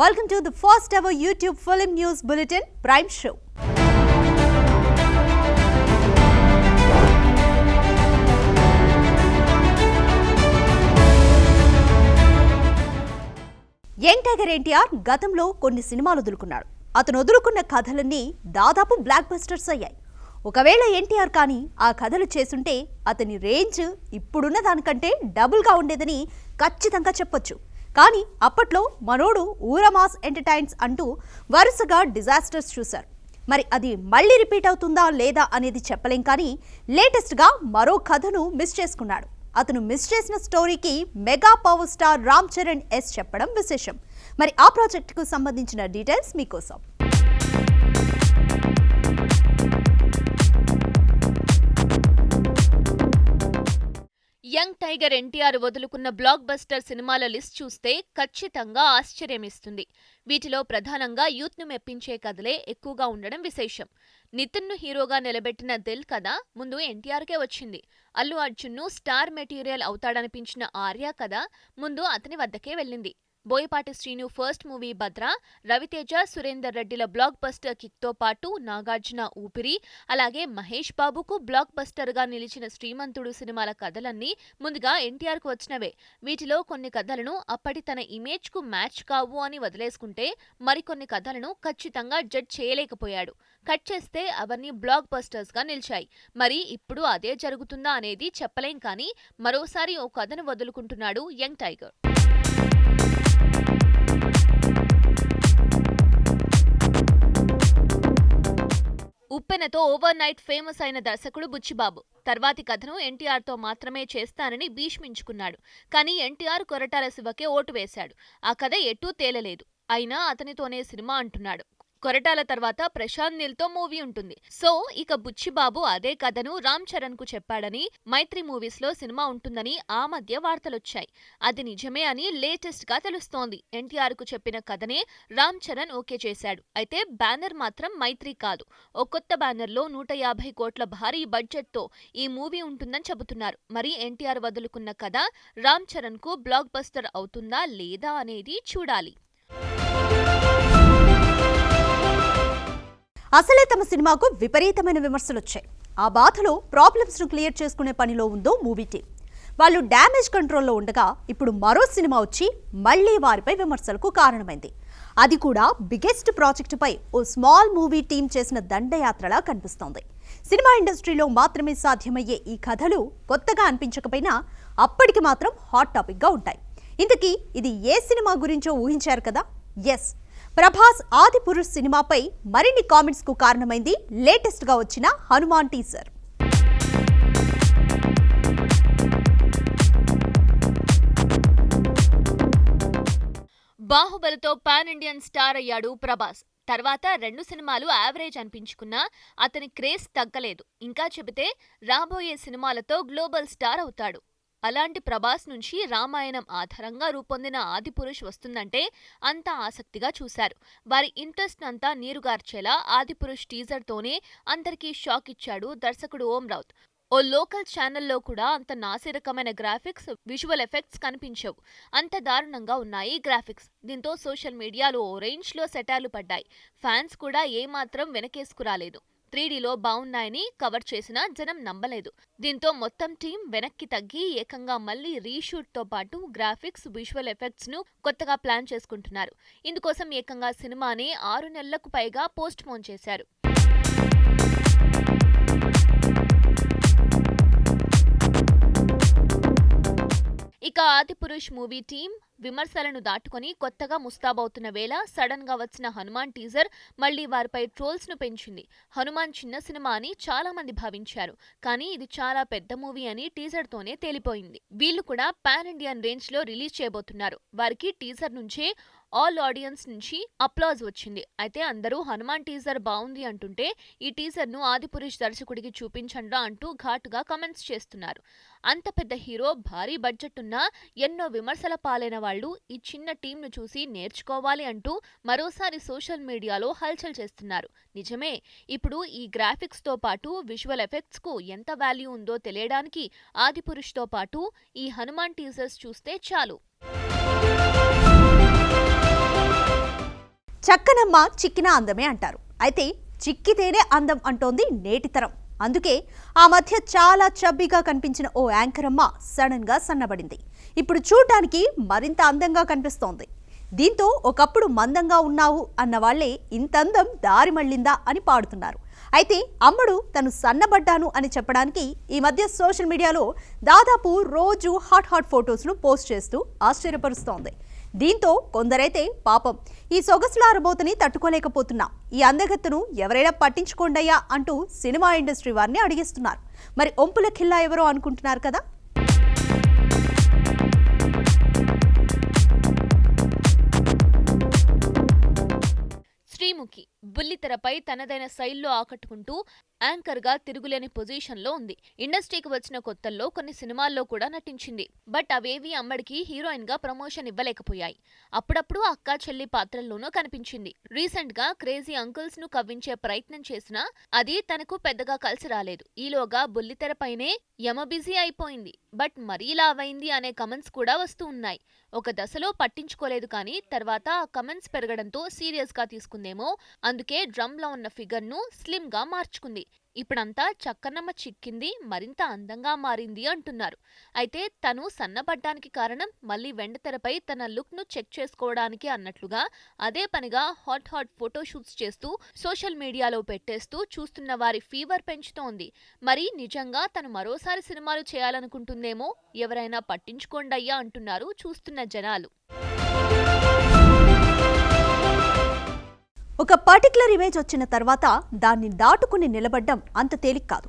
Welcome to the first ever YouTube Film News Bulletin Prime Show. Young tiger NTR గతంలో కొన్ని సినిమాలు వదులుకున్నాడు. అతను వదులుకున్న కథలన్నీ దాదాపు బ్లాక్ బస్టర్స్ అయ్యాయి. ఒకవేళ ఎన్టీఆర్ కానీ ఆ కథలు చేసుంటే అతని రేంజ్ ఇప్పుడున్న దానికంటే డబుల్గా ఉండేదని ఖచ్చితంగా చెప్పొచ్చు. కానీ అప్పట్లో మనోడు ఊరమాస్ ఎంటర్టైన్స్ అంటూ వరుసగా డిజాస్టర్స్ చూశారు. మరి అది మళ్ళీ రిపీట్ అవుతుందా లేదా అనేది చెప్పలేం. కానీ లేటెస్ట్గా మరో కథను మిస్ చేసుకున్నాడు. అతను మిస్ చేసిన స్టోరీకి mega power star Ram Charan yes చెప్పడం విశేషం. మరి ఆ ప్రాజెక్టుకు సంబంధించిన డీటెయిల్స్ మీకోసం. యంగ్ టైగర్ ఎన్టీఆర్ వదులుకున్న బ్లాక్ బస్టర్ సినిమాల లిస్ట్ చూస్తే ఖచ్చితంగా ఆశ్చర్యమిస్తుంది. వీటిలో ప్రధానంగా యూత్ను మెప్పించే కథలే ఎక్కువగా ఉండడం విశేషం. నితిన్ను హీరోగా నిలబెట్టిన దిల్ కథ ముందు ఎన్టీఆర్కే వచ్చింది. అల్లు అర్జున్ను స్టార్ మెటీరియల్ అవుతాడనిపించిన ఆర్య కథ ముందు అతని వద్దకే వెళ్ళింది. బోయపాటి శ్రీను ఫస్ట్ మూవీ భద్ర, రవితేజ, సురేందర్ రెడ్డిల బ్లాక్ బస్టర్ కిక్తో పాటు నాగార్జున ఊపిరి, అలాగే మహేష్ బాబుకు బ్లాక్ బస్టర్గా నిలిచిన శ్రీమంతుడు సినిమాల కథలన్నీ ముందుగా ఎన్టీఆర్కు వచ్చినవే. వీటిలో కొన్ని కథలను అప్పటి తన ఇమేజ్కు మ్యాచ్ కావు అని వదిలేసుకుంటే మరికొన్ని కథలను ఖచ్చితంగా జడ్జ్ చేయలేకపోయాడు. కట్ చేస్తే అవన్నీ బ్లాక్ బస్టర్స్గా నిలిచాయి. మరి ఇప్పుడు అదే జరుగుతుందా అనేది చెప్పలేం. కానీ మరోసారి ఓ కథను వదులుకుంటున్నాడు యంగ్ టైగర్. ఉప్పెనతో ఓవర్ నైట్ ఫేమస్ అయిన దర్శకుడు బుచ్చిబాబు తర్వాతి కథను ఎన్టీఆర్తో మాత్రమే చేస్తానని భీష్మించుకున్నాడు. కానీ ఎన్టీఆర్ కొరటాల శివకే ఓటు వేశాడు. ఆ కథ ఎటూ తేలలేదు. అయినా అతనితోనే సినిమా అంటున్నాడు. కొరటాల తర్వాత ప్రశాంత్ నీల్తో మూవీ ఉంటుంది. సో ఇక బుచ్చిబాబు అదే కథను రామ్ చరణ్ కు చెప్పాడని, మైత్రి మూవీస్ లో సినిమా ఉంటుందని ఆ మధ్య వార్తలొచ్చాయి. అది నిజమే అని లేటెస్ట్ గా తెలుస్తోంది. ఎన్టీఆర్ కు చెప్పిన కథనే రామ్ చరణ్ ఓకే చేశాడు. అయితే బ్యానర్ మాత్రం మైత్రి కాదు. ఓ కొత్త బ్యానర్ లో 150 కోట్ల భారీ బడ్జెట్ తో ఈ మూవీ ఉంటుందని చెబుతున్నారు. మరి ఎన్టీఆర్ వదులుకున్న కథ రామ్ చరణ్ కు బ్లాక్ బస్టర్ అవుతుందా లేదా అనేది చూడాలి. అసలే తమ సినిమాకు విపరీతమైన విమర్శలు వచ్చాయి. ఆ బాధలో ప్రాబ్లమ్స్ ను క్లియర్ చేసుకునే పనిలో ఉందో మూవీ టీం. వాళ్ళు డ్యామేజ్ కంట్రోల్లో ఉండగా ఇప్పుడు మరో సినిమా వచ్చి మళ్లీ వారిపై విమర్శలకు కారణమైంది. అది కూడా బిగ్గెస్ట్ ప్రాజెక్టుపై ఓ స్మాల్ మూవీ టీం చేసిన దండయాత్రలా కనిపిస్తోంది. సినిమా ఇండస్ట్రీలో మాత్రమే సాధ్యమయ్యే ఈ కథలు కొత్తగా అనిపించకపోయినా అప్పటికి మాత్రం హాట్ టాపిక్ గా ఉంటాయి. ఇంతకీ ఇది ఏ సినిమా గురించో ఊహించారు కదా? ఎస్, ప్రభాస్ ఆదిపురుష్ సినిమాపై మరిన్ని కామెంట్స్ కు కారణమైంది లేటెస్ట్ గా వచ్చిన హనుమాన్ టీజర్. బాహుబలితో పాన్ ఇండియన్ స్టార్ అయ్యాడు ప్రభాస్. తర్వాత 2 సినిమాలు యావరేజ్ అనిపించుకున్నా అతని క్రేజ్ తగ్గలేదు. ఇంకా చెబితే రాబోయే సినిమాలతో గ్లోబల్ స్టార్ అవుతాడు. అలాంటి ప్రభాస్ నుంచి రామాయణం ఆధారంగా రూపొందిన ఆదిపురుష్ వస్తుందంటే అంతా ఆసక్తిగా చూశారు. వారి ఇంట్రెస్ట్ అంతా నీరుగార్చేలా ఆదిపురుష్ టీజర్తోనే అందరికీ షాక్ ఇచ్చాడు దర్శకుడు ఓం రౌత్. ఓ లోకల్ ఛానల్లో కూడా అంత నాసిరకమైన గ్రాఫిక్స్, విజువల్ ఎఫెక్ట్స్ కనిపించవు. అంత దారుణంగా ఉన్నాయి గ్రాఫిక్స్. దీంతో సోషల్ మీడియాలో ఓ రేంజ్లో సెటార్లు పడ్డాయి. ఫ్యాన్స్ కూడా ఏమాత్రం వెనకేసుకురాలేదు. 3Dలో బాగున్నాయని కవర్ చేసినా జనం నమ్మలేదు. దీంతో మొత్తం టీం వెనక్కి తగ్గి ఏకంగా మళ్లీ రీషూట్తో పాటు గ్రాఫిక్స్, విజువల్ ఎఫెక్ట్స్ ను కొత్తగా ప్లాన్ చేసుకుంటున్నారు. ఇందుకోసం ఏకంగా సినిమాని 6 నెలలకు పైగా పోస్ట్ పోన్ చేశారు. ఇక ఆదిపురుష్ మూవీ టీం విమర్శలను దాటుకొని కొత్తగా ముస్తాబవుతున్న వేళ సడన్ గా వచ్చిన హనుమాన్ టీజర్ మళ్లీ వారిపై ట్రోల్స్ ను పెంచింది. హనుమాన్ చిన్న సినిమా అని చాలా మంది భావించారు. కానీ ఇది చాలా పెద్ద మూవీ అని టీజర్ తోనే తేలిపోయింది. వీళ్ళు కూడా పాన్ ఇండియన్ రేంజ్ లో రిలీజ్ చేయబోతున్నారు. వారికి టీజర్ నుంచే ఆల్ ఆడియన్స్ నుంచి అప్లాజ్ వచ్చింది. అయితే అందరూ హనుమాన్ టీజర్ బాగుంది అంటుంటే ఈ టీజర్ ను ఆదిపురుష్ దర్శకుడికి చూపించండ్రా అంటూ ఘాటుగా కామెంట్స్ చేస్తున్నారు. అంత పెద్ద హీరో, భారీ బడ్జెట్ ఉన్నా ఎన్నో విమర్శల పాలైన వాళ్ళు ఈ చిన్న టీంను చూసి నేర్చుకోవాలి అంటూ మరోసారి సోషల్ మీడియాలో హల్చల్ చేస్తున్నారు. నిజమే, ఇప్పుడు ఈ గ్రాఫిక్స్ తో పాటు విజువల్ ఎఫెక్ట్స్ కు ఎంత వాల్యూ ఉందో తెలియడానికి ఆదిపురుష్ తో పాటు ఈ హనుమాన్ టీజర్స్ చూస్తే చాలు. చక్కనమ్మ చిక్కిన అందమే అంటారు. అయితే చిక్కితేనే అందం అంటోంది నేటి తరం. అందుకే ఆ మధ్య చాలా చబ్బీగా కనిపించిన ఓ యాంకర్ అమ్మ సడన్ గా సన్నబడింది. ఇప్పుడు చూడటానికి మరింత అందంగా కనిపిస్తోంది. దీంతో ఒకప్పుడు మందంగా ఉన్నావు అన్న వాళ్లే ఇంత అందం దారి మళ్ళిందా అని పాడుతున్నారు. అయితే అమ్మడు తను సన్నబడ్డాను అని చెప్పడానికి ఈ మధ్య సోషల్ మీడియాలో దాదాపు రోజు హాట్ ఫొటోస్ను పోస్ట్ చేస్తూ ఆశ్చర్యపరుస్తోంది. దీంతో కొందరైతే పాపం ఈ సొగసులారబోతుని తట్టుకోలేకపోతున్నా, ఈ అందగత్తెను ఎవరైనా పట్టించుకోండయ్యా అంటూ సినిమా ఇండస్ట్రీ వారిని అడిగిస్తున్నారు. మరి ఒంపుల ఖిల్లా ఎవరో అనుకుంటున్నారు కదా. శ్రీముఖి బుల్లితెరపై తనదైన శైలిలో ఆకట్టుకుంటూ యాంకర్గా తిరుగులేని పొజిషన్లో ఉంది. ఇండస్ట్రీకి వచ్చిన కొత్తల్లో కొన్ని సినిమాల్లో కూడా నటించింది. బట్ అవేవి అమ్మడికి హీరోయిన్గా ప్రమోషన్ ఇవ్వలేకపోయాయి. అప్పుడప్పుడు అక్కా చెల్లి పాత్రల్లోనూ కనిపించింది. రీసెంట్గా క్రేజీ అంకుల్స్ను కవ్వించే ప్రయత్నం చేసినా అది తనకు పెద్దగా కలిసి రాలేదు. ఈలోగా బుల్లితెరపైనే యమ బిజీ అయిపోయింది. బట్ మరీ లావైంది అనే కమెంట్స్ కూడా వస్తూ ఉన్నాయి. ఒక దశలో పట్టించుకోలేదు, కానీ తర్వాత ఆ కమెంట్స్ పెరగడంతో సీరియస్గా తీసుకుందేమో. అందుకే డ్రమ్లో ఉన్న ఫిగర్ను స్లిమ్గా మార్చుకుంది. ఇప్పుడంతా చక్కనమ్మ చిక్కింది, మరింత అందంగా మారింది అంటున్నారు. అయితే తను సన్నబడ్డానికి కారణం మళ్ళీ వెండితెరపై తన లుక్ను చెక్ చేసుకోవడానికి అన్నట్లుగా అదే పనిగా హాట్ ఫోటోషూట్స్ చేస్తూ సోషల్ మీడియాలో పెట్టేస్తూ చూస్తున్న వారి ఫీవర్ పెంచుతోంది. మరి నిజంగా తను మరోసారి సినిమాలు చేయాలనుకుంటుందేమో, ఎవరైనా పట్టించుకోండయ్యా అంటున్నారు చూస్తున్న జనాలు. ఒక పర్టికులర్ ఇమేజ్ వచ్చిన తర్వాత దాన్ని దాటుకుని నిలబడ్డం అంత తేలిక కాదు.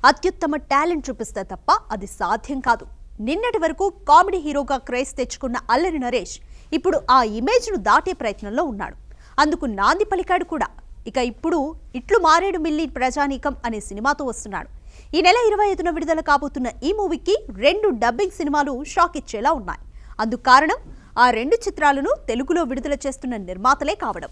అత్యుత్తమ టాలెంట్ చూపిస్తే తప్ప అది సాధ్యం కాదు. నిన్నటి వరకు కామెడీ హీరోగా క్రేజ్ తెచ్చుకున్న అల్లరి నరేష్ ఇప్పుడు ఆ ఇమేజ్ను దాటే ప్రయత్నంలో ఉన్నాడు. అందుకు నాంది పలికాడు కూడా. ఇక ఇప్పుడు ఇట్లు మారేడు మిల్లి ప్రజానీకం అనే సినిమాతో వస్తున్నాడు. ఈ నెల 25న విడుదల కాబోతున్న ఈ మూవీకి 2 డబ్బింగ్ సినిమాలు షాక్ ఇచ్చేలా ఉన్నాయి. అందుకు కారణం ఆ 2 చిత్రాలను తెలుగులో విడుదల చేస్తున్న నిర్మాతలే కావడం.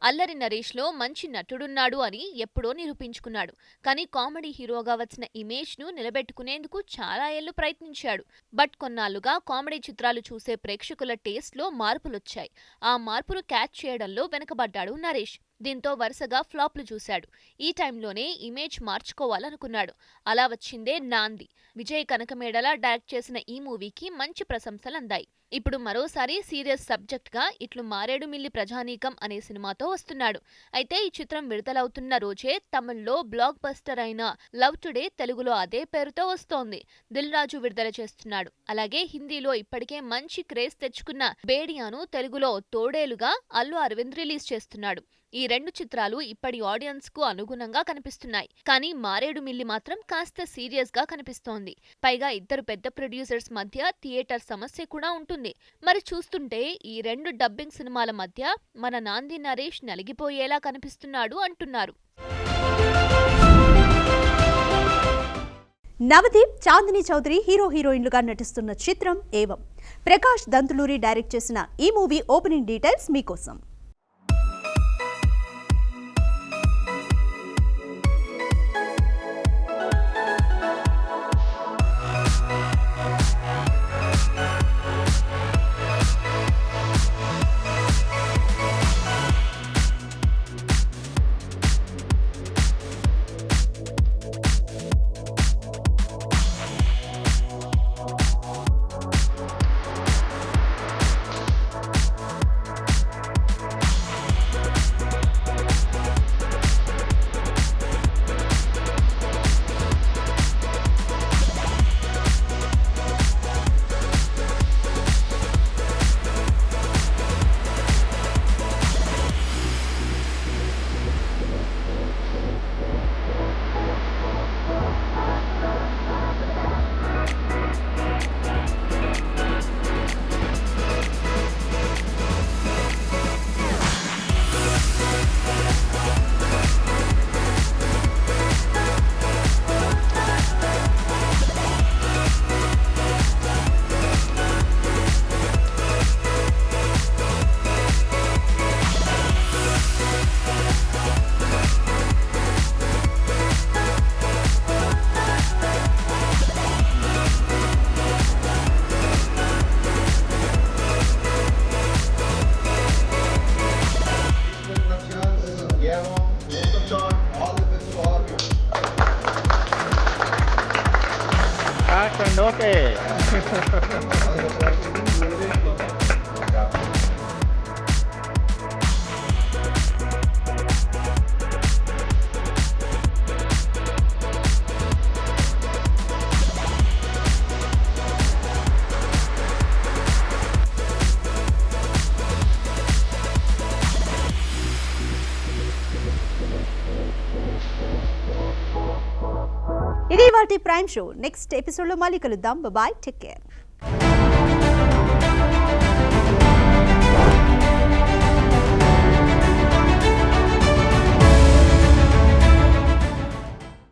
అల్లరి నరేష్లో మంచి నటుడున్నాడు అని ఎప్పుడో నిరూపించుకున్నాడు. కానీ కామెడీ హీరోగా వచ్చిన ఇమేజ్ను నిలబెట్టుకునేందుకు చాలా ఏళ్లు ప్రయత్నించాడు. బట్ కొన్నాళ్లుగా కామెడీ చిత్రాలు చూసే ప్రేక్షకుల టేస్ట్లో మార్పులొచ్చాయి. ఆ మార్పును క్యాచ్ చేయడంలో వెనకబడ్డాడు నరేష్. దీంతో వరుసగా ఫ్లాప్లు చూశాడు. ఈ టైంలోనే ఇమేజ్ మార్చుకోవాలనుకున్నాడు. అలా వచ్చిందే నాంది. విజయ్ కనకమేడల డైరెక్ట్ చేసిన ఈ మూవీకి మంచి ప్రశంసలు అందాయి. ఇప్పుడు మరోసారి సీరియస్ సబ్జెక్ట్గా ఇట్లు మారేడు మిల్లి ప్రజానీకం అనే సినిమాతో వస్తున్నాడు. అయితే ఈ చిత్రం విడుదలవుతున్న రోజే తమిళ్లో బ్లాక్ బస్టర్ అయిన లవ్ టుడే తెలుగులో అదే పేరుతో వస్తోంది. దిల్ రాజు విడుదల చేస్తున్నాడు. అలాగే హిందీలో ఇప్పటికే మంచి క్రేజ్ తెచ్చుకున్న బేడియాను తెలుగులో తోడేలుగా అల్లు అరవింద్ రిలీజ్ చేస్తున్నాడు. ఈ 2 చిత్రాలు ఇప్పటి ఆడియన్స్ కు అనుగుణంగా కనిపిస్తున్నాయి. కానీ మారేడు మిల్లి మాత్రం కాస్త సీరియస్ గా కనిపిస్తోంది. పైగా ఇద్దరు పెద్ద ప్రొడ్యూసర్స్ మధ్య థియేటర్ సమస్య కూడా ఉంటుంది. మరి చూస్తుంటే ఈ 2 డబ్బింగ్ సినిమాల మధ్య మన నాంది నరేష్ నలిగిపోయేలా కనిపిస్తున్నాడు అంటున్నారు. నవదీప్, చాందిని చౌదరి హీరోయిన్లుగా నటిస్తున్న చిత్రం ఏవం. ప్రకాష్ దంతులూరి డైరెక్ట్ చేసిన ఈ మూవీ ఓపెనింగ్ డీటెయిల్స్ మీకోసం. ఇది వాటి ప్రైమ్ షో. నెక్స్ట్ ఎపిసోడ్లో మళ్ళీ కలుద్దాం. Bye, take care.